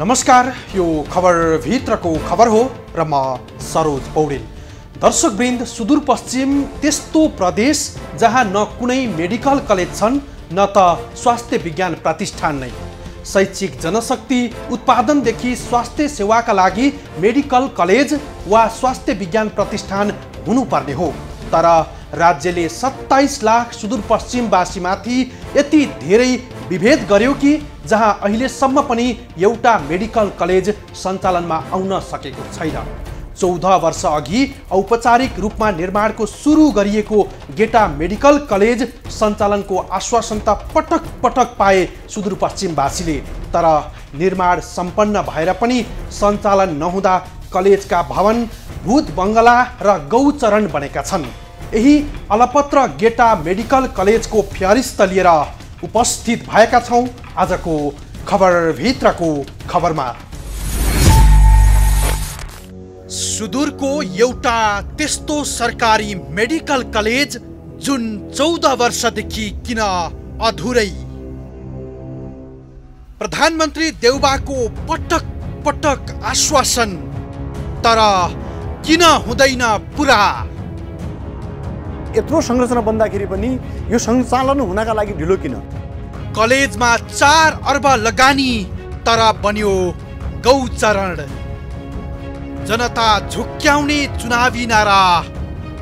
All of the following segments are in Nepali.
नमस्कार, यो खबर भित्रको खबर हो र म सरोज पौडेल। दर्शकवृन्द, सुदूरपश्चिम त्यस्तो प्रदेश जहाँ न कुनै मेडिकल कलेज छन् न त स्वास्थ्य विज्ञान प्रतिष्ठान नै। शैक्षिक जनशक्ति उत्पादनदेखि स्वास्थ्य सेवाका लागि मेडिकल कलेज वा स्वास्थ्य विज्ञान प्रतिष्ठान हुनुपर्ने हो। तर राज्यले 27 लाख सुदूरपश्चिमवासीमाथि यति धेरै विभेद गर्यो कि जहाँ अहिलेसम्म पनि एउटा मेडिकल कलेज सञ्चालनमा आउन सकेको छैन। 14 वर्ष अघि औपचारिक रूपमा निर्माणको सुरु गरिएको गेटा मेडिकल कलेज सञ्चालनको आश्वासन त पटक पटक पाए सुदूरपश्चिमवासीले, तर निर्माण सम्पन्न भएर पनि सञ्चालन नहुँदा कलेजका भवन भूत बङ्गला र गौचरण बनेका छन्। यही अलपत्र गेटा मेडिकल कलेजको फ्यारिस्त लिएर उपस्थित भएका छौं आजको खबर भित्रको खबरमा। सुदूरको एउटा त्यस्तो सरकारी मेडिकल कलेज जुन 14 वर्षदेखि किन अधुरै। प्रधानमन्त्री देउबाको पटक पटक आश्वासन, तर किन हुँदैन पुरा। यत्रो संरचना बन्दाखेरि पनि यो सञ्चालन हुनका लागि ढिलो किन? कलेजमा 4 अर्ब लगानी तर बन्यो गौचरण। जनता झुक्क्याउने चुनावी नारा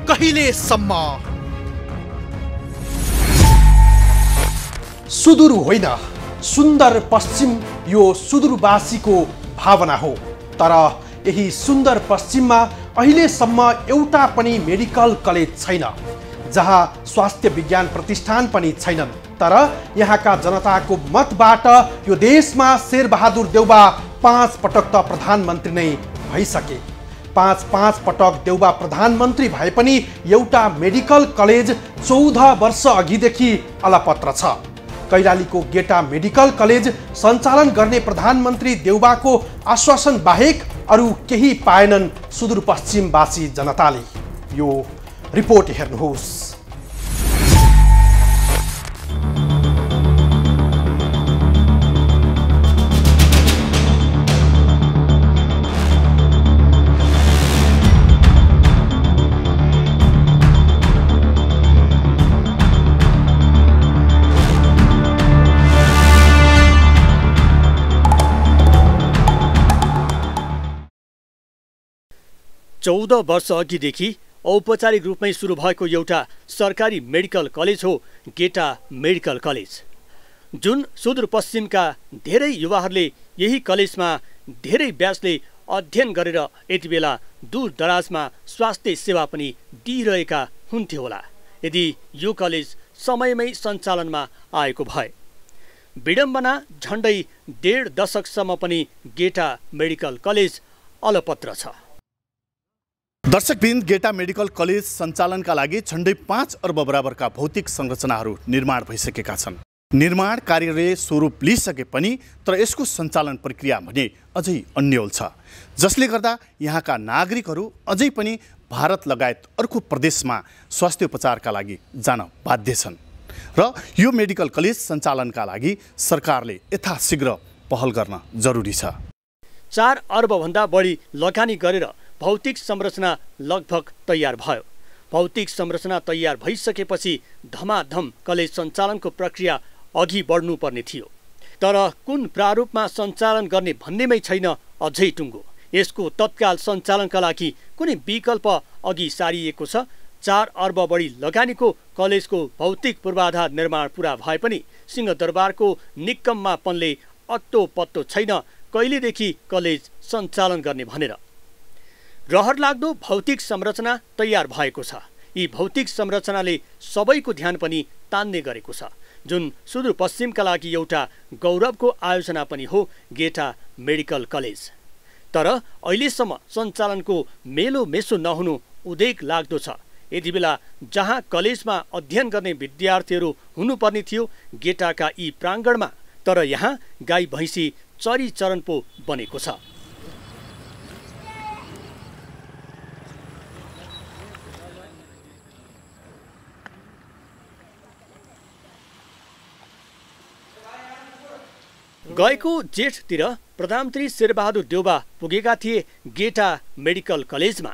कहिलेसम्म? सुदूर होइन, सुन्दर पश्चिम यो सुदूरवासीको भावना हो। तर यही सुन्दर पश्चिममा अहिलेसम्म एउटा पनि मेडिकल कलेज छैन, जहाँ स्वास्थ्य विज्ञान प्रतिष्ठान पनि छैनन्। तर यहाँका जनताको मतबाट यो देशमा शेरबहादुर देउबा 5 पटक त प्रधानमन्त्री नै भइसके। 5 पटक देउबा प्रधानमन्त्री भए पनि एउटा मेडिकल कलेज 14 वर्ष अघिदेखि अलपत्र छ। कैलालीको गेटा मेडिकल कलेज सञ्चालन गर्ने प्रधानमन्त्री देउबाको आश्वासन बाहेक अरू केही पाएनन् सुदूरपश्चिमवासी जनताले। यो रिपोर्ट हेर्नुहोस्। चौदह वर्ष अघिदेखि औपचारिक रूपमै सुरु भएको एउटा सरकारी मेडिकल कलेज हो गेटा मेडिकल कलेज, जुन सुदूरपश्चिमका धेरै युवाहरूले यही कलेजमा धेरै ब्याचले अध्ययन गरेर यति बेला दूर दराजमा स्वास्थ्य सेवा पनि दिइरहेका हुन्थे होला यदि यो कलेज समयमै सञ्चालनमा आएको भए। विडम्बना, झन्डै 1.5 दशकसम्म पनि गेटा मेडिकल कलेज अलपत्र छ। दर्शकवृन्द, गेटा मेडिकल कलेज सञ्चालनका लागि झन्डै 5 अर्ब बराबरका भौतिक संरचनाहरू निर्माण भइसकेका छन्। निर्माण कार्यले स्वरूप लिइसके पनि तर यसको सञ्चालन प्रक्रिया भने अझै अन्यल छ, जसले गर्दा यहाँका नागरिकहरू अझै पनि भारत लगायत अर्को प्रदेशमा स्वास्थ्य उपचारका लागि जान बाध्य छन् र यो मेडिकल कलेज सञ्चालनका लागि सरकारले यथाशीघ्र पहल गर्न जरुरी छ। 4 अर्बभन्दा बढी लगानी गरेर भौतिक संरचना लगभग तयार भयो। भौतिक संरचना तयार भइसकेपछि धमाधम कलेज सञ्चालनको प्रक्रिया अघि बढ्नुपर्ने थियो। तर कुन प्रारूपमा सञ्चालन गर्ने भन्नेमै छैन अझै टुङ्गो। यसको तत्काल सञ्चालनका लागि कुनै विकल्प अघि सारिएको छ। 4 अर्ब बढी लगानीको कलेजको भौतिक पूर्वाधार निर्माण पुरा भए पनि सिंहदरबारको निकम्मापनले अत्तो पत्तो छैन कहिलेदेखि कलेज सञ्चालन गर्ने भनेर। रहरलाग्दो भौतिक संरचना तयार भएको छ। यी भौतिक संरचनाले सबैको ध्यान पनि तान्ने गरेको छ, जुन सुदूरपश्चिमका लागि एउटा गौरवको आयोजना पनि हो गेटा मेडिकल कलेज। तर अहिलेसम्म सञ्चालनको मेलो मेसो नहुनु उदेक लाग्दो छ। यति बेला जहाँ कलेजमा अध्ययन गर्ने विद्यार्थीहरू हुनुपर्ने थियो गेटाका यी प्राङ्गणमा, तर यहाँ गाई भैँसी चरी चरण पो बनेको छ। गएको जेठतिर प्रधानमन्त्री शेरबहादुर देउबा पुगेका थिए गेटा मेडिकल कलेजमा।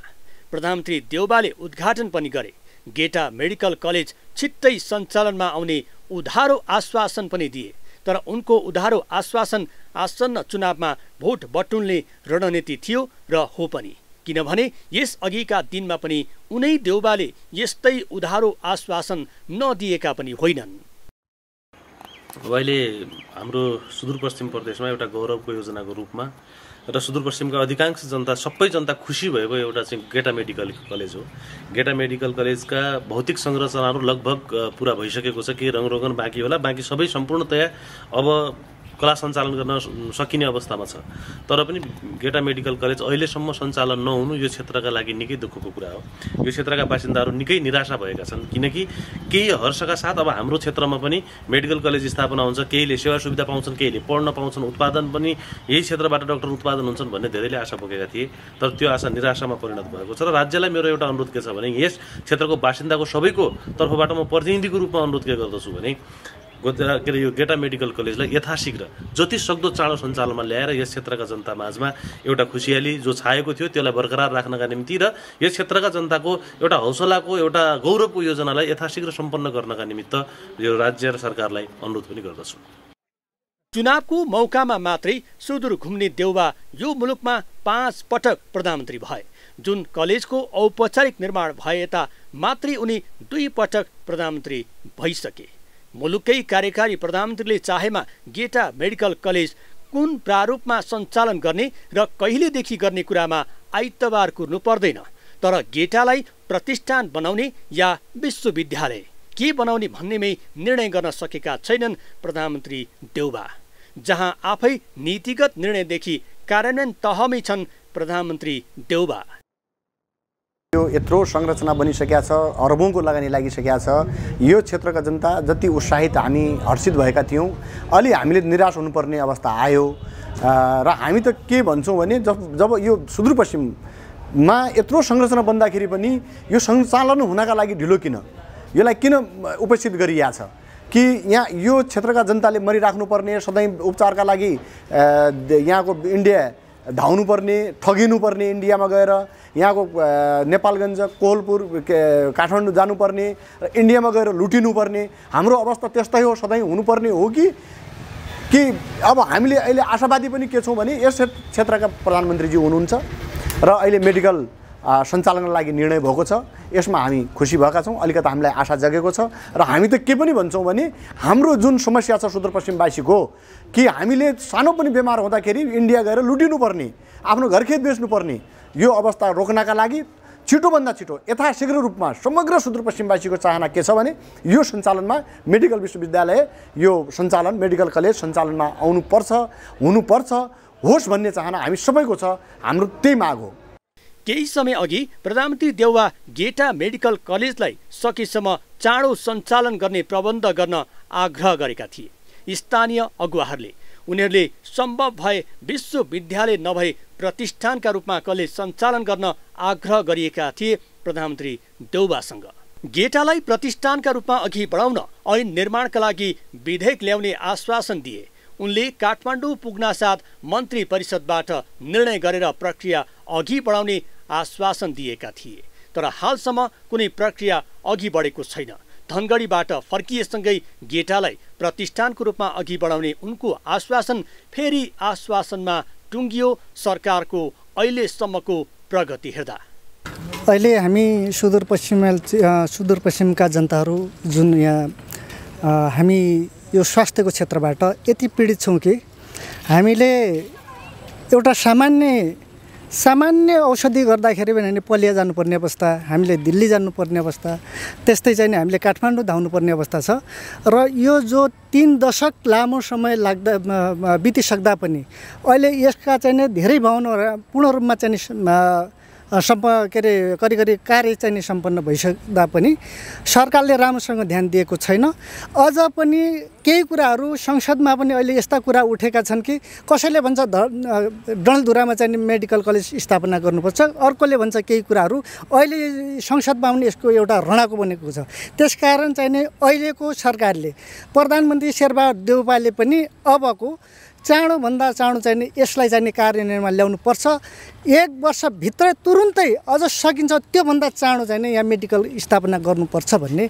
प्रधानमन्त्री देउबाले उद्घाटन पनि गरे। गेटा मेडिकल कलेज छिट्टै सञ्चालनमा आउने उधारो आश्वासन पनि दिए। तर उनको उधारो आश्वासन आसन्न चुनावमा भोट बटुल्ने रणनीति थियो र हो पनि, किनभने यस अघिका दिनमा पनि उनै देउबाले यस्तै उधारो आश्वासन नदिएका पनि होइनन्। अहिले हाम्रो सुदूरपश्चिम प्रदेशमा एउटा गौरवको योजनाको रूपमा र सुदूरपश्चिमका अधिकांश जनता, सबै जनता खुसी भएको एउटा चाहिँ गेटा मेडिकल कलेज हो। गेटा मेडिकल कलेजका भौतिक संरचनाहरू लगभग पुरा भइसकेको छ। केही रङरोगन बाँकी होला, बाँकी सबै सम्पूर्णतया अब कला सञ्चालन गर्न सकिने अवस्थामा छ। तर पनि गेटा मेडिकल कलेज अहिलेसम्म सञ्चालन नहुनु यो क्षेत्रका लागि निकै दुःखको कुरा हो। यो क्षेत्रका बासिन्दाहरू निकै निराशा भएका छन्, किनकि केही हर्षका साथ अब हाम्रो क्षेत्रमा पनि मेडिकल कलेज स्थापना हुन्छ, केहीले सेवा सुविधा पाउँछन्, केहीले पढ्न पाउँछन्, उत्पादन पनि यही क्षेत्रबाट डाक्टर उत्पादन हुन्छन् भन्ने धेरैले आशा बोकेका थिए। तर त्यो आशा निराशामा परिणत भएको छ। र राज्यलाई मेरो एउटा अनुरोध के छ भने यस क्षेत्रको बासिन्दाको सबैको तर्फबाट म प्रतिनिधिको रूपमा अनुरोध के गर्दछु भने यो गेटा मेडिकल कलेजलाई यथाशीघ्र जति सक्दो चाँडो सञ्चालनमा ल्याएर यस क्षेत्रका जनता माझमा एउटा खुसियाली जो छाएको थियो त्यसलाई बरकरार राख्नका निम्ति र यस क्षेत्रका जनताको एउटा हौसलाको एउटा गौरवको योजनालाई यथाशीघ्र सम्पन्न गर्नका निमित्त यो राज्य र सरकारलाई अनुरोध पनि गर्दछु। चुनावको मौकामा मात्रै सुदूर घुम्ने देउबा यो मुलुकमा 5 पटक प्रधानमन्त्री भए। जुन कलेजको औपचारिक निर्माण भए यता मात्रै उनी 2 पटक प्रधानमन्त्री भइसके। मुलुककै कार्यकारी प्रधानमन्त्रीले चाहेमा गेटा मेडिकल कलेज कुन प्रारूपमा सञ्चालन गर्ने र कहिलेदेखि गर्ने कुरामा आइतबार कुर्नु पर्दैन। तर गेटालाई प्रतिष्ठान बनाउने या विश्वविद्यालय के बनाउने भन्नेमै निर्णय गर्न सकेका छैनन् प्रधानमन्त्री देउबा। जहाँ आफै नीतिगत निर्णयदेखि कार्यान्वयन तहमै छन् प्रधानमन्त्री देउबा। यो यत्रो संरचना बनिसकेका छ, अरबौँको लगानी लागिसकेका छ। यो क्षेत्रका जनता जति उत्साहित हामी हर्षित भएका थियौँ, अलि हामीले निराश हुनुपर्ने अवस्था आयो। र हामी त के भन्छौँ भने जब यो सुदूरपश्चिममा यत्रो संरचना बन्दाखेरि पनि यो सञ्चालन हुनका लागि ढिलो किन, यसलाई किन उपस्थित गरिएको छ कि यहाँ यो क्षेत्रका जनताले मरिराख्नुपर्ने, सधैँ उपचारका लागि यहाँको इन्डिया धाउनुपर्ने, ठगिनुपर्ने, इन्डियामा गएर यहाँको नेपालगञ्ज, कोहलपुर, काठमाडौँ जानुपर्ने र इन्डियामा गएर लुटिनुपर्ने हाम्रो अवस्था त्यस्तै हो, सधैँ हुनुपर्ने हो कि अब हामीले अहिले आशावादी पनि के छौँ भने यस क्षेत्रका प्रधानमन्त्रीजी हुनुहुन्छ र अहिले मेडिकल सञ्चालनको लागि निर्णय भएको छ। यसमा हामी खुसी भएका छौँ, अलिकति हामीलाई आशा जगेको छ। र हामी त के पनि भन्छौँ भने हाम्रो जुन समस्या छ सुदूरपश्चिमवासीको कि हामीले सानो पनि बिमार हुँदाखेरि इन्डिया गएर लुटिनुपर्ने, आफ्नो घरखेत बेच्नुपर्ने, यो अवस्था रोक्नका लागि छिटोभन्दा छिटो यथाशीघ्र रूपमा समग्र सुदूरपश्चिमवासीको चाहना के छ भने यो सञ्चालनमा मेडिकल विश्वविद्यालय, यो सञ्चालन मेडिकल कलेज सञ्चालनमा आउनुपर्छ, हुनुपर्छ, होस् भन्ने चाहना हामी सबैको छ। हाम्रो त्यही माग हो। केही समय अघि प्रधानमन्त्री देउबा गेटा मेडिकल कलेजलाई सकेसम्म चाँडो सञ्चालन गर्ने प्रबन्ध गर्न आग्रह गरेका थिए। स्थानीय अगुवाहरूले उनीहरूले सम्भव भए विश्वविद्यालय नभए प्रतिष्ठानका रूपमा कलेज सञ्चालन गर्न आग्रह गरिएका थिए प्रधानमन्त्री देउबासँग। गेटालाई प्रतिष्ठानका रूपमा अघि बढाउन ऐन निर्माणका लागि विधेयक ल्याउने आश्वासन दिए। उनले काठमाडौँ पुग्नासाथ मन्त्री परिषदबाट निर्णय गरेर प्रक्रिया अघि बढाउने आश्वासन दिएका थिए। तर हालसम्म कुनै प्रक्रिया अघि बढेको छैन। धनगढीबाट फर्किएसँगै गेटालाई प्रतिष्ठानको रूपमा अघि बढाउने उनको आश्वासन फेरि आश्वासनमा टुङ्गियो। सरकारको अहिलेसम्मको प्रगति हेर्दा अहिले हामी सुदूरपश्चिमका जनताहरू जुन यहाँ हामी यो स्वास्थ्यको क्षेत्रबाट यति पीडित छौँ कि हामीले एउटा सामान्य औषधि गर्दाखेरि भने पलिया जानुपर्ने अवस्था, हामीले दिल्ली जानुपर्ने अवस्था, त्यस्तै चाहिँ हामीले काठमाडौँ धाउनुपर्ने अवस्था छ। र यो जो 3 दशक लामो समय बितिसक्दा पनि अहिले यसका चाहिँ धेरै भवनहरू पूर्ण रूपमा चाहिँ करिब कार्य चाहिँ सम्पन्न भइसक्दा पनि सरकारले राम्रोसँग ध्यान दिएको छैन। अझ पनि केही कुराहरू संसदमा पनि अहिले यस्ता कुरा उठेका छन् कि कसैले भन्छ डडेलधुरामा चाहिँ मेडिकल कलेज स्थापना गर्नुपर्छ, अर्कोले भन्छ केही कुराहरू अहिले संसदमा पनि यसको एउटा रणाको बनेको छ। त्यसकारण चाहिँ अहिलेको सरकारले प्रधानमन्त्री शेरबहादुर देउबाले पनि अबको चाँडोभन्दा चाँडो चाहिँ यसलाई चाहिँ कार्यान्वयनमा ल्याउनुपर्छ। 1 वर्षभित्रै तुरुन्तै अझ सकिन्छ त्योभन्दा चाँडो चाहिँ यहाँ मेडिकल स्थापना गर्नुपर्छ भन्ने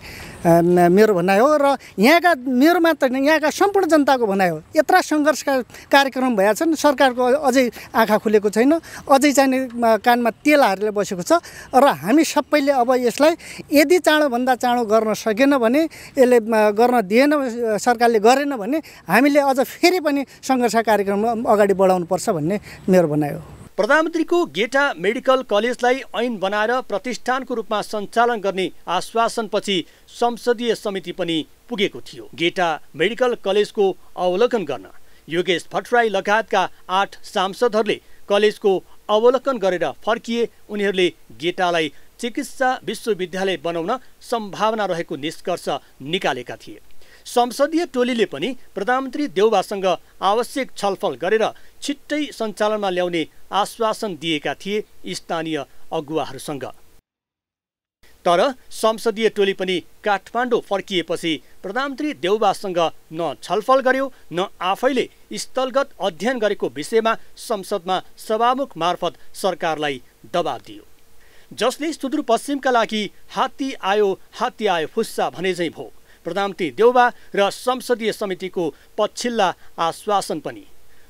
मेरो भनाइ हो। र यहाँका मेरो मात्र होइन, यहाँका सम्पूर्ण जनताको भनाइ हो। यत्रा सङ्घर्षका कार्यक्रम भएका छन्, सरकारको अझै आँखा खुलेको छैन, अझै चाहिँ कानमा तेल हालेर बसेको छ। र हामी सबैले अब यसलाई यदि चाँडोभन्दा चाँडो गर्न सकेन भने, यसले गर्न दिएन, सरकारले गरेन भने हामीले अझ फेरि पनि सङ्घर्ष कार्यक्रम अगाडि बढाउनुपर्छ भन्ने मेरो भनाइ हो। प्रधानमन्त्रीको गेटा मेडिकल कलेजलाई ऐन बनाएर प्रतिष्ठानको रूपमा सञ्चालन गर्ने आश्वासनपछि संसदीय समिति पनि पुगेको थियो। गेटा मेडिकल कलेजको अवलोकन गर्न योगेश भट्टराई लगायतका 8 सांसदहरूले कलेजको अवलोकन गरेर फर्किए। उनीहरूले गेटालाई चिकित्सा विश्वविद्यालय बनाउन सम्भावना रहेको निष्कर्ष निकालेका थिए। संसदीय टोलीले पनि प्रधानमन्त्री देउबासँग आवश्यक छलफल गरेर छिट्टै सञ्चालनमा ल्याउने आश्वासन दिएका थिए स्थानीय अगुवाहरूसँग। तर संसदीय टोली पनि काठमाडौँ फर्किएपछि प्रधानमन्त्री देउबासँग न छलफल गर्यो न आफैले स्थलगत अध्ययन गरेको विषयमा संसदमा सभामुख मार्फत सरकारलाई दबाब दियो, जसले सुदूरपश्चिमका लागि हात्ती आयो फुस्सा भने झैँ भो। प्रधानमन्त्री देउबा र संसदीय समितिको पछिल्ला आश्वासन पनि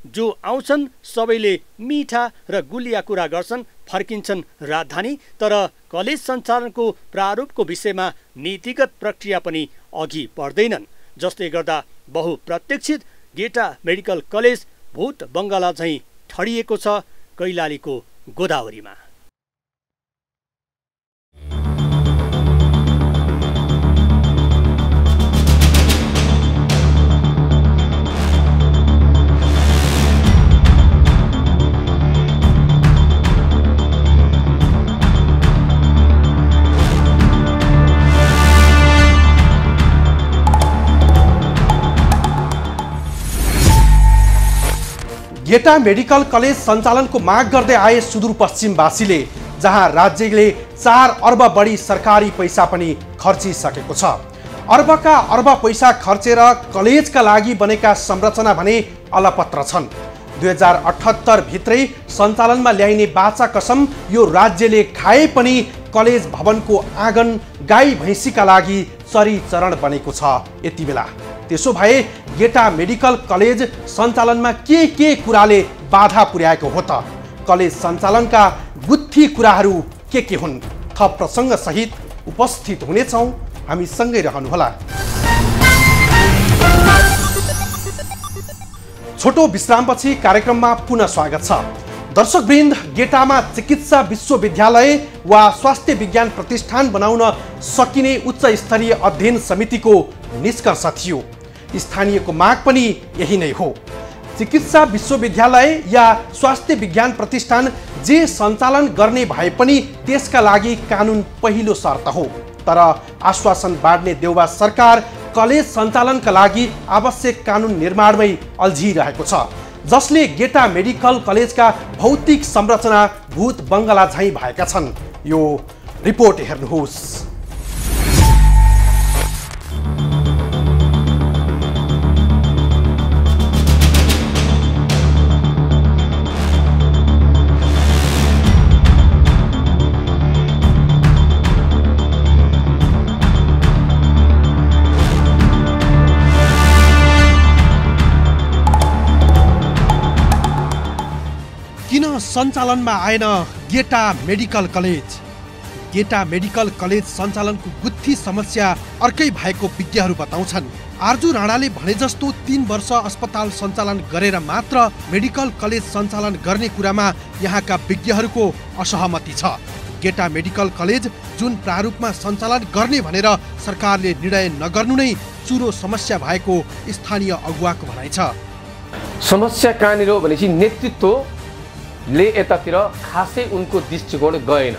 जो आउँछन् सबैले मिठा र गुलिया कुरा गर्छन्, फर्किन्छन् राजधानी। तर कलेज सञ्चालनको प्रारूपको विषयमा नीतिगत प्रक्रिया पनि अघि बढ्दैनन्, जसले गर्दा बहुप्रतीक्षित गेटा मेडिकल कलेज भूत बङ्गला झैँ ठडिएको छ कैलालीको गोदावरीमा। गेटा मेडिकल कलेज सञ्चालनको माग गर्दै आए सुदूरपश्चिमवासीले, जहाँ राज्यले 4 अर्ब बढी सरकारी पैसा पनि खर्चिसकेको छ। अर्बका अर्ब पैसा खर्चेर कलेजका लागि बनेका संरचना भने अलपत्र छन्। 2078 भित्रै सञ्चालनमा ल्याइने बाचा कसम यो राज्यले खाए पनि कलेज भवनको आँगन गाई भैँसीका लागि चरीचरण बनेको छ यति बेला। त्यसो भए गेटा मेडिकल कलेज सञ्चालनमा के कुराले बाधा पुर्याएको हो त? कलेज सञ्चालनका गुत्थी कुराहरू के हुन्? थप प्रसङ्ग सहित उपस्थित हुनेछौँ, हामी सँगै रहनुहोला। छोटो विश्रामपछि कार्यक्रममा पुनः स्वागत छ। दर्शकवृन्द, गेटामा चिकित्सा विश्वविद्यालय वा स्वास्थ्य विज्ञान प्रतिष्ठान बनाउन सकिने उच्च स्तरीय अध्ययन समितिको निष्कर्ष थियो। स्थानीयको माग पनि यही नै हो। चिकित्सा विश्वविद्यालय या स्वास्थ्य विज्ञान प्रतिष्ठान जे सञ्चालन गर्ने भए पनि त्यसका लागि कानुन पहिलो शर्त हो। तर आश्वासन बाँड्ने देउबा सरकार कलेज सञ्चालनका लागि आवश्यक कानुन निर्माणमै अल्झिरहेको छ, जसले गेटा मेडिकल कलेजका भौतिक संरचना भूत बङ्गला झैँ भएका छन्। यो रिपोर्ट हेर्नुहोस्। किन सञ्चालनमा आएन गेटा मेडिकल कलेज? गेटा मेडिकल कलेज सञ्चालनको गुत्थी समस्या अर्कै भएको विज्ञहरू बताउँछन्। आर्जु राणाले भने जस्तो 3 वर्ष अस्पताल सञ्चालन गरेर मात्र मेडिकल कलेज सञ्चालन गर्ने कुरामा यहाँका विज्ञहरूको असहमति छ। गेटा मेडिकल कलेज जुन प्रारूपमा सञ्चालन गर्ने भनेर सरकारले निर्णय नगर्नु नै चुरो समस्या भएको स्थानीय अगुवाको भनाइ छ। समस्या कहाँनिर हो भनेपछि नेतृत्वले यतातिर खासै उनको दृष्टिकोण गएन।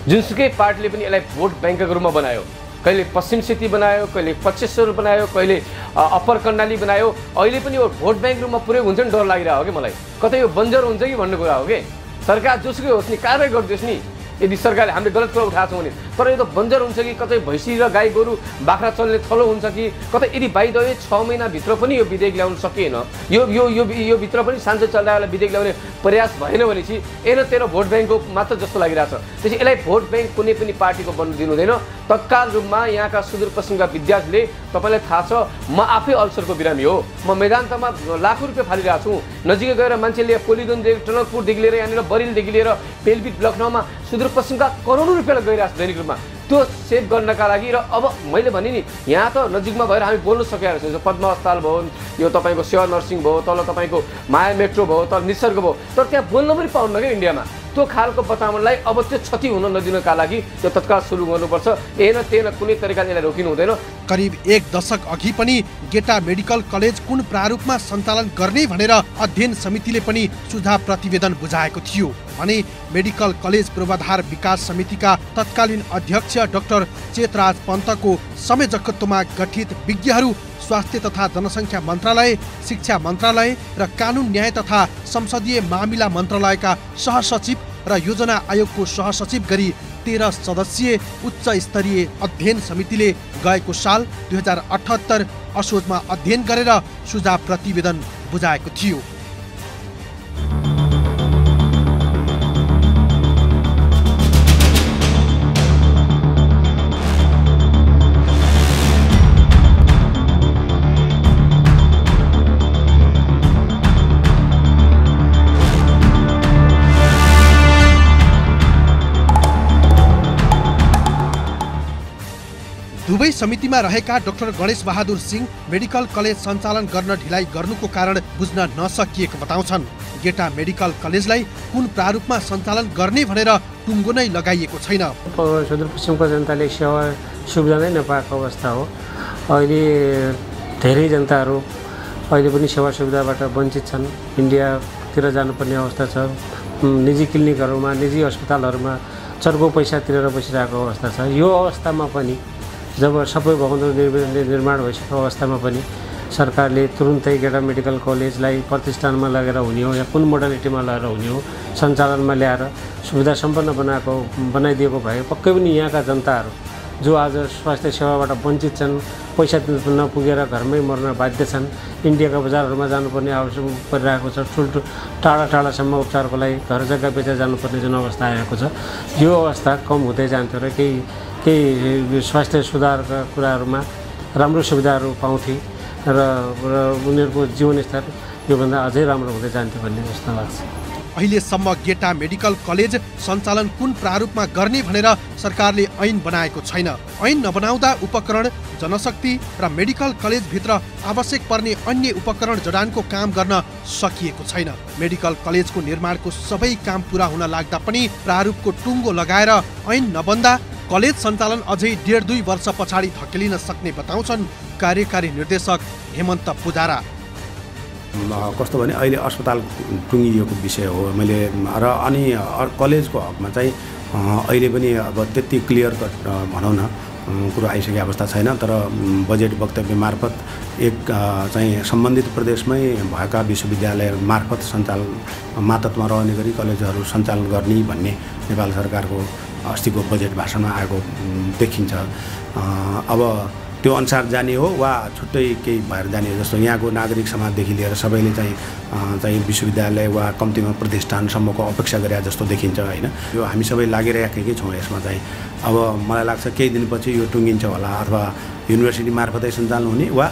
जुनसुकै पार्टीले पनि यसलाई भोट ब्याङ्कको रूपमा बनायो, कहिले पश्चिम सेती बनायो, कहिले पचेश्वर बनायो, कहिले अप्पर कर्णाली बनायो। अहिले पनि यो भोट ब्याङ्क रूपमा पुरै हुन्छ नि डर लागिरहेको हो कि मलाई, कतै यो बन्जर हुन्छ कि भन्ने कुरा हो कि। सरकार जोसुकै होस् नि कारवाही गरिदियोस् नि, यदि सरकारले हामीले गलत कुरा उठाएको छौँ भने। तर यो त बन्जर हुन्छ कि कतै भैँसी र गाई गोरु बाख्रा चल्ने थलो हुन्छ कि कतै, यदि बाइ द वे 6 महिनाभित्र पनि यो विधेयक ल्याउन सकिएन, यो भित्र पनि सांसद चल्दालाई विधेयक ल्याउने प्रयास भएन भनेपछि एन तेरो भोट ब्याङ्कको मात्र जस्तो लागिरहेछ। त्यसपछि यसलाई भोट ब्याङ्क कुनै पनि पार्टीको बन्न दिनु हुँदैन। तत्काल रूपमा यहाँका सुदूरपश्चिमका विद्यार्थीले, तपाईँलाई थाहा छ म आफै अल्सरको बिरामी हो, म मैदान्तमा लाखौँ रुपियाँ फालिरहेको छु। नजिकै गएर मान्छेले पोलिगनदेखि टनकपुरदेखि लिएर यहाँनिर बरिलदेखि लिएर पेलपिट ब्लक ठाउँमा सुदूरपश्चिमका करोडौँ रुपियाँ गइरहेको छ दैनिक रूपमा त्यो सेभ गर्नका लागि। र अब मैले भने नि यहाँ त नजिकमा भएर हामी बोल्न सकिरहेको छौँ। पद्मा अस्पताल भयो, यो तपाईँको सेवा नर्सिङ भयो, तल तपाईँको माया मेट्रो भयो, तल निसर्ग भयो, तर त्यहाँ बोल्न पनि पाउन्न क्या इन्डियामा। त्यो खालको वातावरणलाई अब त्यो क्षति हुन नदिनका लागि त्यो तत्काल सुरु गर्नुपर्छ। एन तेन कुनै तरिकाले यसलाई रोकिनु हुँदैन। करिब 1 दशक अघि पनि गेटा मेडिकल कलेज कुन प्रारूपमा सञ्चालन गर्ने भनेर अध्ययन समितिले पनि सुझाव प्रतिवेदन बुझाएको थियो भने मेडिकल कलेज पूर्वाधार विकास समितिका तत्कालीन अध्यक्ष डाक्टर चेतराज पन्तको संयोजकत्वमा गठित विज्ञहरू स्वास्थ्य तथा जनसङ्ख्या मन्त्रालय, शिक्षा मन्त्रालय र कानुन न्याय तथा संसदीय मामिला मन्त्रालयका सहसचिव र योजना आयोगको सहसचिव गरी 13 सदस्यीय उच्च स्तरीय अध्ययन समितिले गएको साल 2078 असोजमा अध्ययन गरेर सुझाव प्रतिवेदन बुझाएको थियो। दुवै समितिमा रहेका doctor Ganesh Bahadur Singh medical college सञ्चालन गर्न ढिलाइ गर्नुको कारण बुझ्न नसकिएको बताउँछन्। गेटा मेडिकल कलेजलाई कुन प्रारूपमा सञ्चालन गर्ने भनेर टुङ्गो नै लगाइएको छैन। सुदूरपश्चिमको जनताले सेवा सुविधा नै नपाएको अवस्था हो। अहिले धेरै जनताहरू अहिले पनि सेवा सुविधाबाट वञ्चित छन्। इन्डियातिर जानुपर्ने अवस्था छ। निजी क्लिनिकहरूमा, निजी अस्पतालहरूमा चर्को पैसा तिरेर बसिरहेको अवस्था छ। यो अवस्थामा पनि जब सबै भवनहरू निर्माण भइसकेको अवस्थामा पनि सरकारले तुरुन्तै गेटा मेडिकल कलेजलाई प्रतिष्ठानमा लगेर हुने हो या कुन मोडालिटीमा लगेर हुने हो सञ्चालनमा ल्याएर सुविधा सम्पन्न बनाइदिएको भए पक्कै पनि यहाँका जनताहरू जो आज स्वास्थ्य सेवाबाट वञ्चित छन्, पैसा नपुगेर घरमै मर्न बाध्य छन्, इन्डियाका बजारहरूमा जानुपर्ने आवश्यक परिरहेको छ, ठुल्ठुलो टाढा टाढासम्म उपचारको लागि घर जग्गा बेचेर जानुपर्ने जुन अवस्था आएको छ, यो अवस्था कम हुँदै जान्थ्यो र केही स्वास्थ्य सुधारका कुराहरूमा राम्रो सुविधाहरू पाउँथे र उनीहरूको जीवनस्तर योभन्दा अझै राम्रो हुँदै जान्थ्यो भन्ने जस्तो लाग्छ। अहिलेसम्म गेटा मेडिकल कलेज सञ्चालन कुन प्रारूपमा गर्ने भनेर सरकारले ऐन बनाएको छैन। ऐन नबनाउँदा उपकरण, जनशक्ति र मेडिकल कलेजभित्र आवश्यक पर्ने अन्य उपकरण जडानको काम गर्न सकिएको छैन। मेडिकल कलेजको निर्माणको सबै काम पूरा हुन लाग्दा पनि प्रारूपको टुङ्गो लगाएर ऐन नबन्दा कलेज सञ्चालन अझै 1.5-2 वर्ष पछाडि धकेलिन सक्ने बताउँछन् कार्यकारी निर्देशक हेमन्त पुजारा। कस्तो भने अहिले अस्पताल टुङ्गिएको विषय हो मैले र अनि कलेजको हकमा चाहिँ अहिले पनि अब त्यति क्लियर कट भनौँ न कुरो आइसकेको अवस्था छैन। तर बजेट वक्तव्य मार्फत एक चाहिँ सम्बन्धित प्रदेशमै भएका विश्वविद्यालय मार्फत सञ्चालन मातहतमा रहने गरी कलेजहरू सञ्चालन गर्ने भन्ने नेपाल सरकारको अस्तिको बजेट भाषणमा आएको देखिन्छ। अब त्यो अनुसार जाने हो वा छुट्टै केही भएर जाने हो जस्तो यहाँको नागरिक समाजदेखि लिएर सबैले चाहिँ विश्वविद्यालय वा कम्तीमा प्रतिष्ठानसम्मको अपेक्षा गरे जस्तो देखिन्छ होइन। यो हामी सबै लागिरहेकै छौँ यसमा चाहिँ। अब मलाई लाग्छ केही दिनपछि यो टुङ्गिन्छ होला अथवा युनिभर्सिटी मार्फतै सञ्चालन हुने वा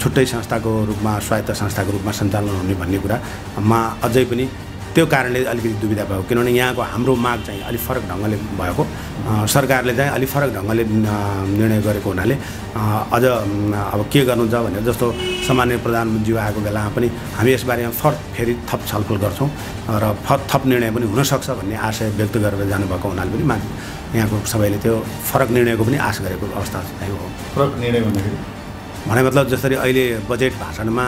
छुट्टै संस्थाको रूपमा स्वायत्त संस्थाको रूपमा सञ्चालन हुने भन्ने कुरामा अझै पनि त्यो कारणले अलिकति दुविधा भयो। किनभने यहाँको हाम्रो माग चाहिँ अलिक फरक ढङ्गले भएको, सरकारले चाहिँ अलिक फरक ढङ्गले निर्णय गरेको हुनाले अझ अब के गर्नुहुन्छ भनेर जस्तो सामान्य प्रधानमन्त्री आएको बेलामा पनि हामी यसबारेमा फेरि थप छलफल गर्छौँ र थप निर्णय पनि हुनसक्छ भन्ने आशय व्यक्त गरेर जानुभएको हुनाले पनि यहाँको सबैले त्यो फरक निर्णयको पनि आश गरेको अवस्था चाहिँ हो। फरक निर्णय भन्दाखेरि भने मतलब जसरी अहिले बजेट भाषणमा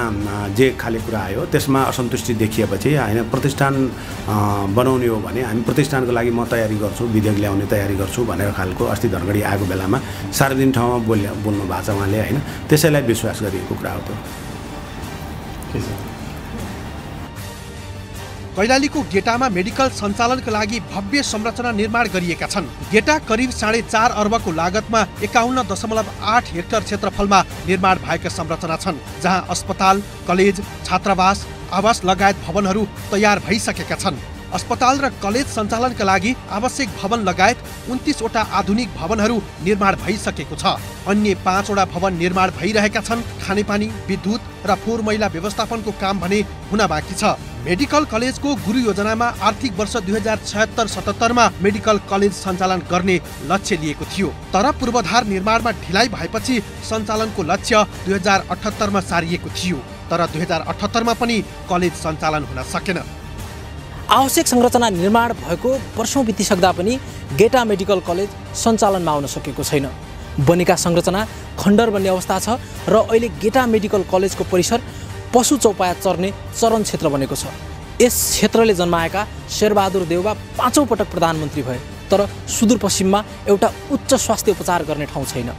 जे खाले कुरा आयो त्यसमा असन्तुष्टि देखिएपछि होइन प्रतिष्ठान बनाउने हो भने हामी प्रतिष्ठानको लागि म तयारी गर्छु, विधेयक ल्याउने तयारी गर्छु भनेर खालको अस्ति धनगढी आएको बेलामा सार्वजनिक ठाउँमा बोल्नु भएको छ उहाँले होइन। त्यसैलाई विश्वास गरिएको कुरा हो त्यो। कैलालीको गेटामा मेडिकल सञ्चालनका लागि भव्य संरचना निर्माण गरिएका छन्। गेटा करिब 4.5 अर्बको लागतमा 51.8 हेक्टर क्षेत्रफलमा निर्माण भएका संरचना छन्, जहाँ अस्पताल, कलेज, छात्रावास, आवास लगायत भवनहरू तयार भइसकेका छन्। अस्पताल र कलेज सञ्चालनका लागि आवश्यक भवन लगायत 29 वटा आधुनिक भवनहरू निर्माण भइसकेको छ। अन्य 5 वटा भवन निर्माण भइरहेका छन्। खानेपानी, विद्युत र फोहोर मैला व्यवस्थापनको काम भने हुन बाँकी छ। मेडिकल कलेजको गुरु योजनामा आर्थिक वर्ष 2076-77 मा मेडिकल कलेज सञ्चालन गर्ने लक्ष्य लिएको थियो, तर पूर्वाधार निर्माणमा ढिलाइ भएपछि सञ्चालनको लक्ष्य 2078 मा सारिएको थियो, तर 2078 मा पनि कलेज सञ्चालन हुन सकेन। आवश्यक संरचना निर्माण भएको वर्षौं बितिसक्दा पनि गेटा मेडिकल कलेज सञ्चालनमा आउन सकेको छैन। बनेका संरचना खण्डर बन्ने अवस्था छ र अहिले गेटा मेडिकल कलेजको परिसर पशु चौपाया चर्ने चरण क्षेत्र बनेको छ। यस क्षेत्रले जन्माएका शेरबहादुर देउवा 5औं पटक प्रधानमन्त्री भए, तर सुदूरपश्चिममा एउटा उच्च स्वास्थ्य उपचार गर्ने ठाउँ छैन।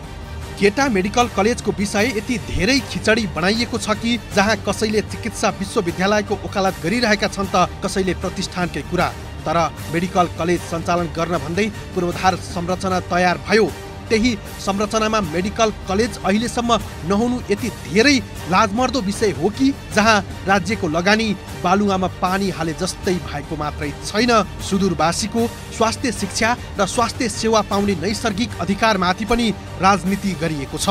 गेटा मेडिकल कलेजको विषय यति धेरै खिचडी बनाइएको छ कि जहाँ कसैले चिकित्सा विश्वविद्यालयको वकालत गरिरहेका छन् त कसैले प्रतिष्ठानकै कुरा। तर मेडिकल कलेज सञ्चालन गर्न भन्दै पूर्वाधार संरचना तयार भयो, त्यही संरचनामा मेडिकल कलेज अहिलेसम्म नहुनु यति धेरै लाजमर्दो विषय हो कि जहाँ राज्यको लगानी बालुवामा पानी हाले जस्तै भएको मात्रै छैन, सुदूरवासीको स्वास्थ्य शिक्षा र स्वास्थ्य सेवा पाउने नैसर्गिक अधिकारमाथि पनि राजनीति गरिएको छ।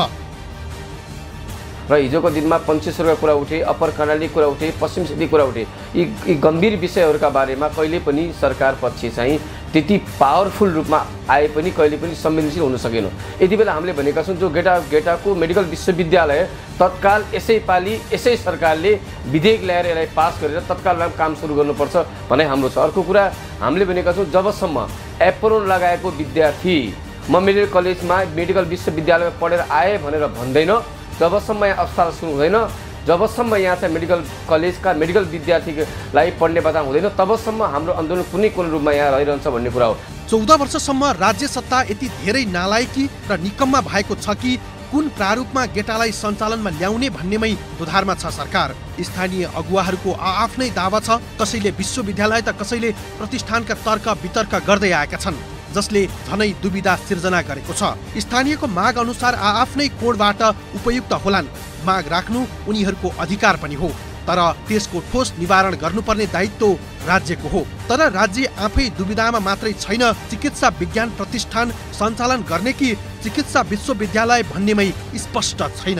र हिजोको दिनमा पञ्चेश्वरका कुरा उठे, अप्पर कर्णाली कुरा उठे, पश्चिम सिद्धि कुरा उठे, यी गम्भीर विषयहरूका बारेमा कहिले पनि सरकार पक्ष चाहिँ त्यति पावरफुल रूपमा आए पनि कहिले पनि संवेदनशील हुन सकेन। यति बेला हामीले भनेका छौँ जो गेटाको मेडिकल विश्वविद्यालय तत्काल यसै पालि यसै सरकारले विधेयक ल्याएर यसलाई पास गरेर तत्कालमा काम सुरु गर्नुपर्छ भन्ने हाम्रो छ। अर्को कुरा हामीले भनेका छौँ जबसम्म एप्रोन लगाएको विद्यार्थी म मेडिकल कलेजमा मेडिकल विश्वविद्यालयमा पढेर आएँ भनेर भन्दैन, जबसम्म यहाँ अस्पताल सुरु हुँदैन, जबसम्म यहाँ चाहिँ मेडिकल कलेजका मेडिकल विद्यार्थीलाई पढ्ने बाधा हुँदैन, तबसम्म हाम्रो आन्दोलन कुनै रूपमा यहाँ रहिरहन्छ भन्ने कुरा हो। 14 वर्षसम्म राज्य सत्ता यति धेरै नालायकी र निकम्मा भएको छ कि कुन प्रारूपमा गेटालाई सञ्चालनमा ल्याउने भन्नेमै दुधारमा छ सरकार। स्थानीय अगुवाहरूको आफ्नै दावा छ, कसैले विश्वविद्यालय त कसैले प्रतिष्ठानका तर्क वितर्क गर्दै आएका छन्, जसले झनै दुविधा सिर्जना गरेको छ। स्थानीयको माग अनुसार आफ्नै कोणबाट उपयुक्त होलान्, माग राख्नु उनीहरूको अधिकार पनि हो, तर त्यसको ठोस निवारण गर्नुपर्ने दायित्व राज्यको हो। तर राज्य आफै दुविधामा मात्रै छैन, चिकित्सा विज्ञान प्रतिष्ठान सञ्चालन गर्ने कि चिकित्सा विश्वविद्यालय भन्नेमै स्पष्ट छैन।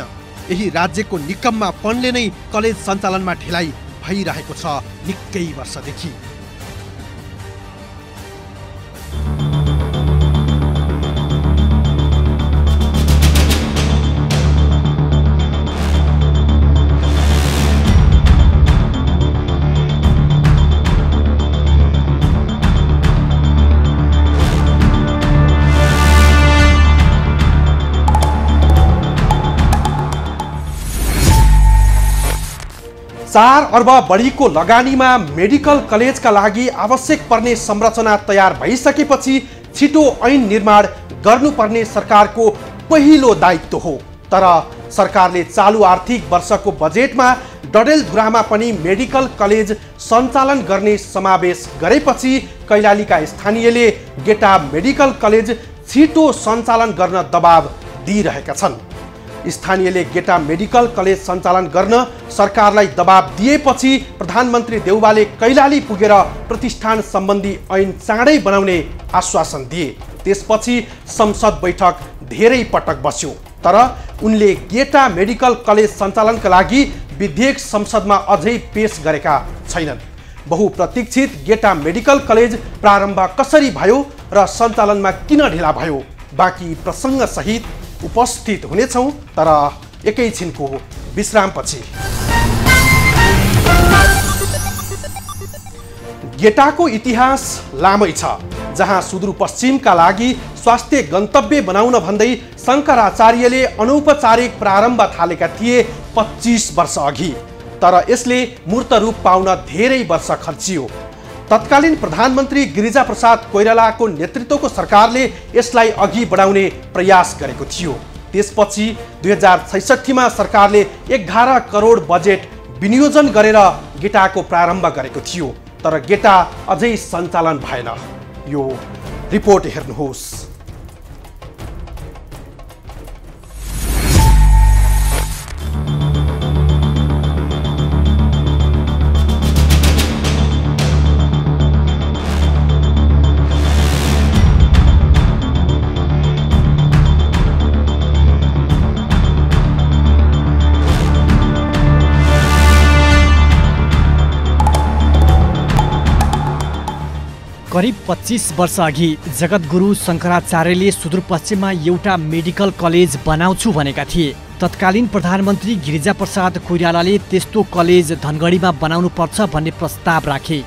यही राज्यको निकम्मापनले नै कलेज सञ्चालनमा ढिलाइ भइरहेको छ निकै वर्षदेखि। चार अर्ब बढीको लगानीमा मेडिकल कलेजका लागि आवश्यक पर्ने संरचना तयार भइसकेपछि छिटो ऐन निर्माण गर्नुपर्ने सरकारको पहिलो दायित्व हो। तर सरकारले चालु आर्थिक वर्षको बजेटमा डडेलधुरामा पनि मेडिकल कलेज सञ्चालन गर्ने समावेश गरेपछि कैलालीका स्थानीयले गेटा मेडिकल कलेज छिटो सञ्चालन गर्न दबाब दिइरहेका छन्। स्थानीयले गेटा मेडिकल कलेज सञ्चालन गर्न सरकारलाई दबाब दिएपछि प्रधानमन्त्री देउवाले कैलाली पुगेर प्रतिष्ठान सम्बन्धी ऐन चाँडै बनाउने आश्वासन दिए। त्यसपछि संसद बैठक धेरै पटक बस्यो, तर उनले गेटा मेडिकल कलेज सञ्चालनका लागि विधेयक संसदमा अझै पेश गरेका छैनन्। बहुप्रतीक्षित गेटा मेडिकल कलेज प्रारम्भ कसरी भयो र सञ्चालनमा किन ढिला भयो, बाँकी प्रसङ्ग सहित उपस्थित हुनेछौँ, तर एकैछिनको विश्रामपछि। गेटाको इतिहास लामै छ, जहाँ सुदूरपश्चिमका लागि स्वास्थ्य गन्तव्य बनाउन भन्दै शङ्कराचार्यले अनौपचारिक प्रारम्भ थालेका थिए 25 वर्ष अघि, तर यसले मूर्त रूप पाउन धेरै वर्ष खर्चियो। तत्कालीन प्रधानमन्त्री गिरिजाप्रसाद कोइरालाको नेतृत्वको सरकारले यसलाई अघि बढाउने प्रयास गरेको थियो। त्यसपछि 2066 मा सरकारले 11 करोड बजेट विनियोजन गरेर गेटाको प्रारम्भ गरेको थियो। तर गेटा अझै सञ्चालन भएन। यो रिपोर्ट हेर्नुहोस्। करिब 25 वर्ष अघि जगद्गुरु शङ्कराचार्यले सुदूरपश्चिममा एउटा मेडिकल कलेज बनाउँछु भनेका थिए। तत्कालीन प्रधानमन्त्री गिरिजाप्रसाद कोइरालाले त्यस्तो कलेज धनगढीमा बनाउनुपर्छ भन्ने प्रस्ताव राखे।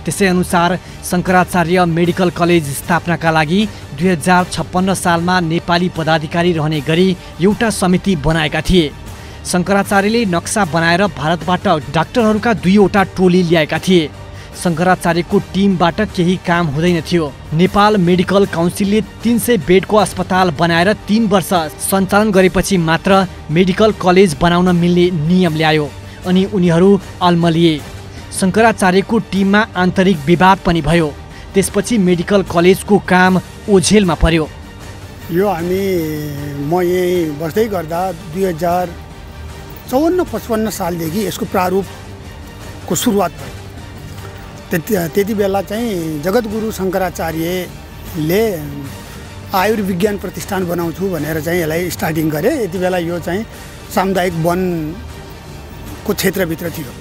त्यसै अनुसार शङ्कराचार्य मेडिकल कलेज स्थापनाका लागि 2056 सालमा नेपाली पदाधिकारी रहने गरी एउटा समिति बनाएका थिए। शङ्कराचार्यले नक्सा बनाएर भारतबाट डाक्टरहरूका 2वटा टोली ल्याएका थिए। शङ्कराचार्यको टिमबाट केही काम हुँदैन थियो। नेपाल मेडिकल काउन्सिलले 300 बेडको अस्पताल बनाएर 3 वर्ष सञ्चालन गरेपछि मात्र मेडिकल कलेज बनाउन मिल्ने नियम ल्यायो अनि उनीहरू अल्मलिए। शङ्कराचार्यको टिममा आन्तरिक विवाद पनि भयो। त्यसपछि मेडिकल कलेजको काम ओझेलमा पर्यो। यो म यही बस्दै गर्दा 2054-55 सालदेखि यसको प्रारूपको सुरुवात भयो। त्यति बेला चाहिँ जगद्गुरु शङ्कराचार्यले आयुर्विज्ञान प्रतिष्ठान बनाउँछु भनेर चाहिँ यसलाई स्टार्टिङ गरे। यति बेला यो चाहिँ सामुदायिक वनको क्षेत्रभित्र थियो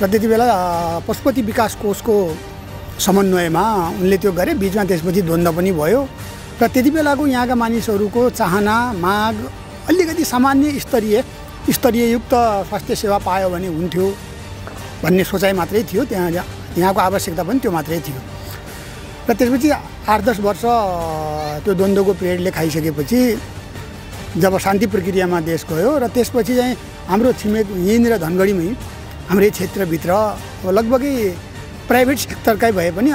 र त्यति बेला पशुपति विकास कोषको समन्वयमा उनले त्यो गरे। बिचमा त्यसपछि द्वन्द्व पनि भयो र त्यति बेलाको यहाँका मानिसहरूको चाहना माग अलिकति सामान्य स्तरीययुक्त स्वास्थ्य सेवा पायो भने हुन्थ्यो भन्ने सोचाइ मात्रै थियो। यहाँको आवश्यकता पनि त्यो मात्रै थियो र त्यसपछि 8-10 वर्ष त्यो द्वन्द्वको पिरियडले खाइसकेपछि जब शान्ति प्रक्रियामा देश गयो र त्यसपछि चाहिँ हाम्रो छिमेक यहीँनिर धनगढीमै हाम्रै क्षेत्रभित्र लगभगै प्राइभेट सेक्टरकै भए पनि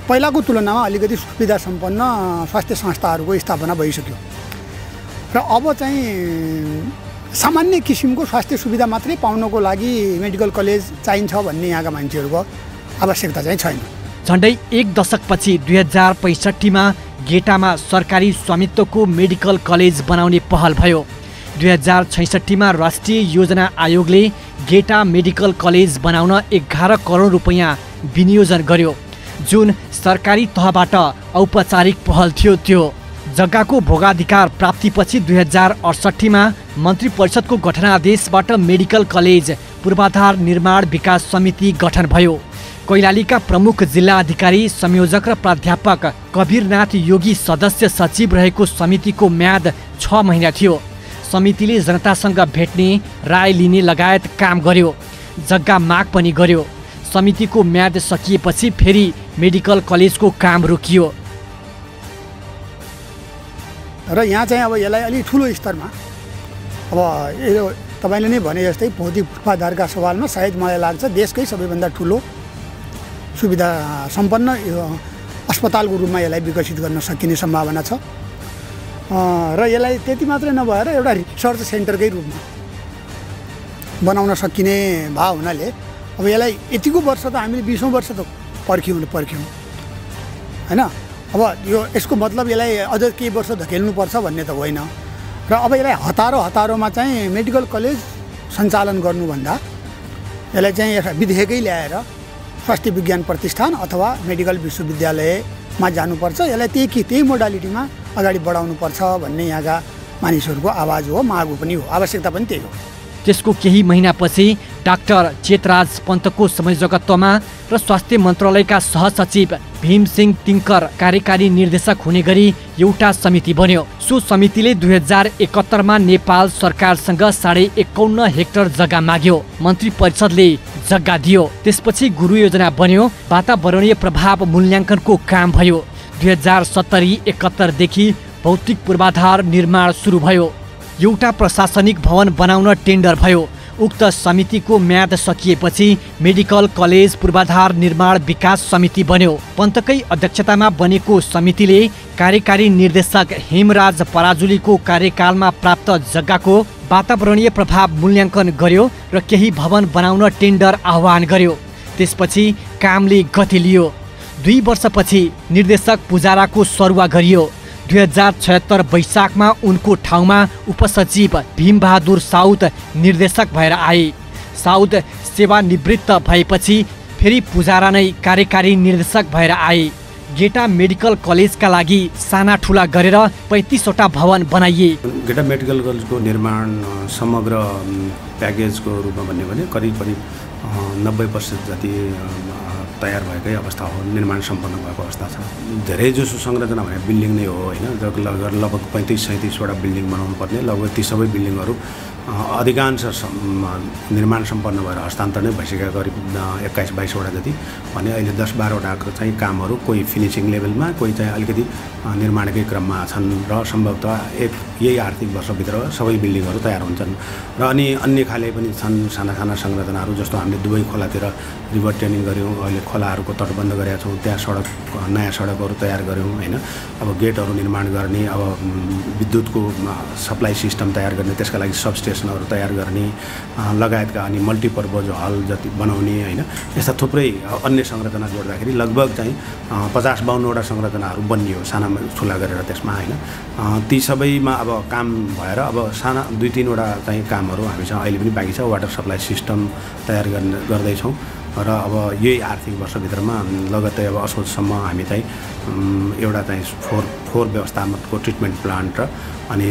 पहिलाको तुलनामा अलिकति सुविधा सम्पन्न स्वास्थ्य संस्थाहरूको स्थापना भइसक्यो र अब चाहिँ सामान्य किसिमको स्वास्थ्य सुविधा मात्रै पाउनको लागि मेडिकल कलेज चाहिन्छ भन्ने यहाँका मान्छेहरूको आवश्यकता चाहिँ छैन। झन्डै 1 दशकपछि 2065मा गेटामा सरकारी स्वामित्वको मेडिकल कलेज बनाउने पहल भयो। 2066मा राष्ट्रिय योजना आयोगले गेटा मेडिकल कलेज बनाउन 11 करोड रुपैयाँ विनियोजन गर्यो, जुन सरकारी तहबाट औपचारिक पहल थियो। त्यो जग्गाको भोगाधिकार प्राप्तिपछि 2068मा मन्त्री परिषदको गठनादेशबाट मेडिकल कलेज पूर्वाधार निर्माण विकास समिति गठन भयो। कैलालीका प्रमुख जिल्ला अधिकारी संयोजक र प्राध्यापक कवीरनाथ योगी सदस्य सचिव रहेको समितिको म्याद 6 महिना थियो। समितिले जनतासँग भेट्ने, राय लिने लगायत काम गर्यो। जग्गा माग पनि गर्यो। समितिको म्याद सकिएपछि फेरि मेडिकल कलेजको काम रोकियो र यहाँ चाहिँ अब यसलाई अलि ठुलो स्तरमा अब यो तपाईँले नै भने जस्तै भौतिक पूर्वाधारका सवालमा सायद मलाई लाग्छ देशकै सबैभन्दा ठुलो सुविधा सम्पन्न अस्पतालको रूपमा यसलाई विकसित गर्न सकिने सम्भावना छ र यसलाई त्यति मात्रै नभएर एउटा रिसर्च सेन्टरकै रूपमा बनाउन सकिने भए हुनाले अब यसलाई यतिको वर्ष त हामीले 20औं वर्ष त पर्ख्यौँ हैन। अब यसको मतलब यसलाई अझ केही वर्ष धकेल्नुपर्छ भन्ने त होइन र अब यसलाई हतारोमा चाहिँ मेडिकल कलेज सञ्चालन गर्नुभन्दा यसलाई चाहिँ विधेयकै ल्याएर स्वास्थ्य विज्ञान प्रतिष्ठान अथवा मेडिकल विश्वविद्यालयमा जानुपर्छ। यसलाई त्यही मोडालिटीमा अगाडि बढाउनुपर्छ भन्ने यहाँका मानिसहरूको आवाज हो, माग पनि हो, आवश्यकता पनि त्यही हो। त्यसको केही महिनापछि डाक्टर चेतराज पन्तको संयोजकत्वमा र स्वास्थ्य मन्त्रालयका सहसचिव भीमसिंह तिङ्कर कार्यकारी निर्देशक हुने गरी एउटा समिति बन्यो। सो समितिले 2071मा नेपाल सरकारसँग 51.5 हेक्टर जग्गा माग्यो। मन्त्री परिषदले जग्गा दियो। त्यसपछि गुरु योजना बन्यो। वातावरणीय प्रभाव मूल्याङ्कनको काम भयो। 2070-71 देखि भौतिक पूर्वाधार निर्माण सुरु भयो। एउटा प्रशासनिक भवन बनाउन टेन्डर भयो। उक्त समितिको म्याद सकिएपछि मेडिकल कलेज पूर्वाधार निर्माण विकास समिति बन्यो। पन्तकै अध्यक्षतामा बनेको समितिले कार्यकारी निर्देशक हेमराज पराजुलीको कार्यकालमा प्राप्त जग्गाको वातावरणीय प्रभाव मूल्याङ्कन गर्यो र केही भवन बनाउन टेन्डर आह्वान गर्यो। त्यसपछि कामले गति लियो। 2 वर्षपछि निर्देशक पुजाराको सरुवा गरियो। 2076 वैशाखमा उनको ठाउँमा उपसचिव भीमबहादुर साउद निर्देशक भएर आए। साउद सेवानिवृत्त भएपछि फेरि पुजारा नै कार्यकारी निर्देशक भएर आए। गेटा मेडिकल कलेजका लागि साना ठुला गरेर 35वटा भवन बनाइए। गेटा मेडिकल कलेजको निर्माण समग्र प्याकेजको रूपमा भन्ने भने करिब 90% जति तयार भएकै अवस्था हो, निर्माण सम्पन्न भएको अवस्था छ। धेरैजसो संरचना भने बिल्डिङ नै हो होइन, लगभग 35-37वटा बिल्डिङ बनाउनु पर्ने, लगभग ती सबै बिल्डिङहरू अधिकांश निर्माण सम्पन्न भएर हस्तान्तरण नै भइसकेका करिब 21-22वटा जति भने अहिले 10-12वटा चाहिँ कामहरू कोही फिनिसिङ लेभलमा, कोही चाहिँ अलिकति निर्माणकै क्रममा छन् र सम्भवतः यही आर्थिक वर्षभित्र सबै बिल्डिङहरू तयार हुन्छन्। र अनि अन्य खाले पनि छन् साना साना संरचनाहरू, जस्तो हामीले दुवै खोलातिर रिभर ट्रेनिङ गऱ्यौँ, अहिले खोलाहरूको तटबन्ध गरेका छौँ, त्यहाँ नयाँ सडकहरू तयार गऱ्यौँ होइन। अब गेटहरू निर्माण गर्ने, अब विद्युतको सप्लाई सिस्टम तयार गर्ने, त्यसका लागि सबस्टेसनहरू तयार गर्ने लगायतका अनि मल्टिपर्पज हल जति बनाउने होइन। यस्ता थुप्रै अन्य संरचना जोड्दाखेरि लगभग चाहिँ 50-52वटा संरचनाहरू बनियो साना ठुला गरेर त्यसमा होइन। ती सबैमा अब काम भएर अब साना 2-3वटा चाहिँ कामहरू हामीसँग अहिले पनि बाँकी छ। वाटर सप्लाई सिस्टम तयार गर्दैछौँ र अब यही आर्थिक वर्षभित्रमा लगत्तै अब असोजसम्म हामी चाहिँ एउटा चाहिँ फोहोर व्यवस्थापनको ट्रिटमेन्ट प्लान्ट र अनि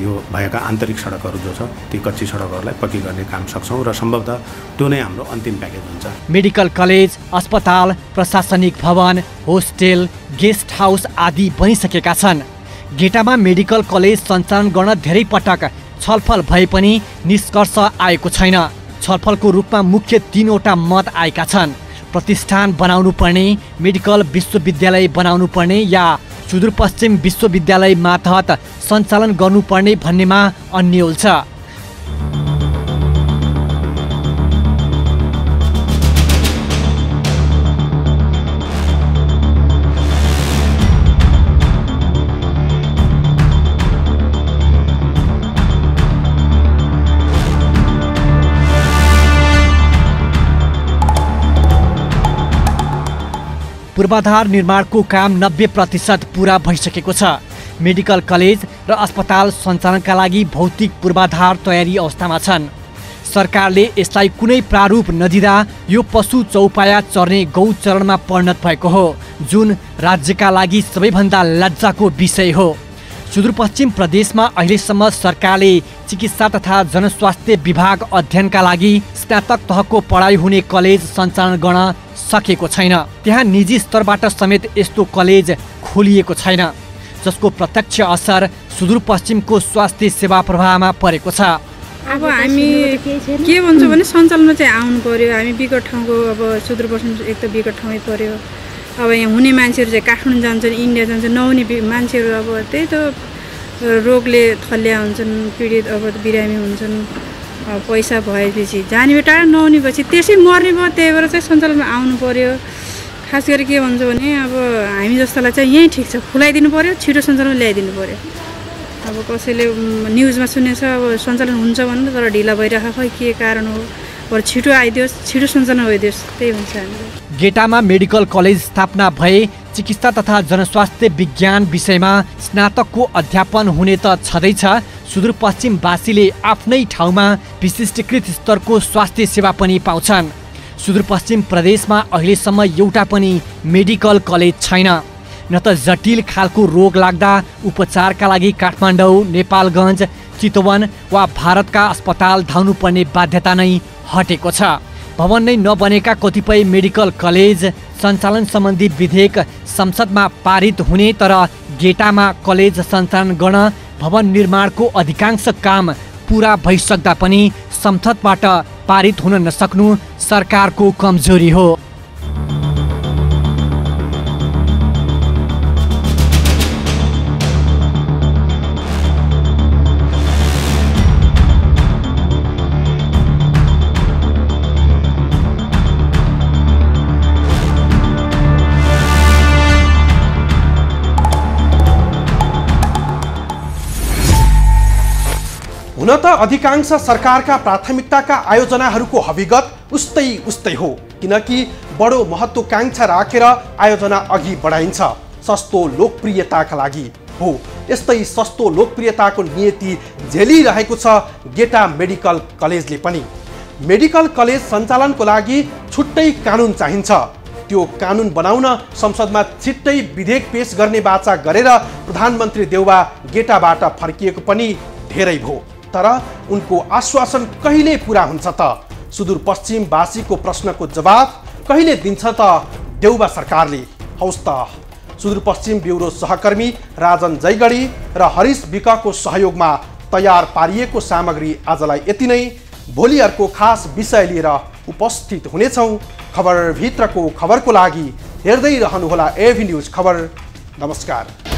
यो भएका आन्तरिक सडकहरू जो छ ती कच्ची सडकहरूलाई पक्की गर्ने काम सक्छौँ र सम्भवतः त्यो नै हाम्रो अन्तिम प्याकेज हुन्छ। मेडिकल कलेज, अस्पताल, प्रशासनिक भवन, होस्टेल, गेस्ट हाउस आदि बनिसकेका छन्। गेटामा मेडिकल कलेज सञ्चालन गर्न धेरै पटक छलफल भए पनि निष्कर्ष आएको छैन। छलफलको रूपमा मुख्य 3वटा मत आएका छन्। प्रतिष्ठान बनाउनु पर्ने, मेडिकल विश्वविद्यालय बनाउनु पर्ने या सुदूरपश्चिम विश्वविद्यालय मातहत सञ्चालन गर्नुपर्ने भन्नेमा अन्यल छ। पूर्वाधार निर्माणको काम 90% पुरा भइसकेको छ। मेडिकल कलेज र अस्पताल सञ्चालनका लागि भौतिक पूर्वाधार तयारी अवस्थामा छन्। सरकारले यसलाई कुनै प्रारूप नदिँदा यो पशु चौपाया चर्ने गौचरणमा परिणत भएको हो, जुन राज्यका लागि सबैभन्दा लज्जाको विषय हो। सुदूरपश्चिम प्रदेशमा अहिलेसम्म सरकारले चिकित्सा तथा जनस्वास्थ्य विभाग अध्ययनका लागि स्नातक तहको पढाइ हुने कलेज सञ्चालन गर्न सकेको छैन। त्यहाँ निजी स्तरबाट समेत यस्तो कलेज खोलिएको छैन, जसको प्रत्यक्ष असर सुदूरपश्चिमको स्वास्थ्य सेवा प्रवाहमा परेको छ। अब हामी के भन्छौँ भने सञ्चालनमा चाहिँ आउनु पर्यो। हामी विकट ठाउँको अब सुदूरपश्चिम एक त विकट ठाउँमै पर्यो। अब यहाँ हुने मान्छेहरू चाहिँ काठमाडौँ जान्छन्, इन्डिया जान्छन्, नहुने मान्छेहरू अब त्यही त रोगले थल्या हुन्छन्, पीडित अब बिरामी हुन्छन्। पैसा भएपछि जाने टाढा नहुने पछि त्यसै मर्ने भयो। त्यही भएर चाहिँ सञ्चालनमा आउनु पर्यो। खास गरी के भन्छ भने अब हामी जस्तोलाई चाहिँ यहीँ ठिक छ, खुलाइदिनु पर्यो, छिटो सञ्चालनमा ल्याइदिनु पर्यो। अब कसैले न्युजमा सुनेछ अब सञ्चालन हुन्छ भनेर, तर ढिला भइरहेको खै के कारण हो, बरु छिटो आइदियोस्, छिटो सञ्चालन भइदियोस्, त्यही हुन्छ हामीले। गेटामा मेडिकल कलेज स्थापना भए चिकित्सा तथा जनस्वास्थ्य विज्ञान विषयमा स्नातकको अध्यापन हुने त छँदैछ। सुदूरपश्चिमवासीले आफ्नै ठाउँमा विशिष्टीकृत स्तरको स्वास्थ्य सेवा पनि पाउँछन्। सुदूरपश्चिम प्रदेशमा अहिलेसम्म एउटा पनि मेडिकल कलेज छैन। न त जटिल खालको रोग लाग्दा उपचारका लागि काठमाडौँ, नेपालगञ्ज, चितवन वा भारतका अस्पताल धाउनुपर्ने बाध्यता नै हटेको छ। भवन नै नबनेका कतिपय मेडिकल कलेज सञ्चालन सम्बन्धी विधेयक संसदमा पारित हुने, तर गेटामा कलेज सञ्चालन गर्न भवन निर्माणको अधिकांश काम पुरा भइसक्दा पनि संसदबाट पारित हुन नसक्नु सरकारको कमजोरी हो। हुन त अधिकांश सरकारका प्राथमिकताका आयोजनाहरूको हकीकत उस्तै हो। किनकि बडो महत्त्वकांक्षा राखेर आयोजना अघि बढाइन्छ सस्तो लोकप्रियताका लागि। हो, यस्तै सस्तो लोकप्रियताको नियति झेलिरहेको छ गेटा मेडिकल कलेजले पनि। मेडिकल कलेज सञ्चालनको लागि छुट्टै कानुन चाहिन्छ। त्यो कानुन बनाउन संसदमा छिट्टै विधेयक पेश गर्ने वाचा गरेर प्रधानमन्त्री देउबा गेटाबाट फर्किएको पनि धेरै भयो। तर उनको आश्वासन कहिले पुरा हुन्छ त? सुदूरपश्चिमवासीको प्रश्नको जवाब कहिले दिन्छ त देउबा सरकारले? हौस् त, सुदूरपश्चिम ब्युरो सहकर्मी राजन जयगढी र हरिश विकको सहयोगमा तयार पारिएको सामग्री आजलाई यति नै। भोलि अर्को खास विषय लिएर उपस्थित हुनेछौँ। खबरभित्रको खबरको लागि हेर्दै रहनुहोला एभी न्युज खबर। नमस्कार।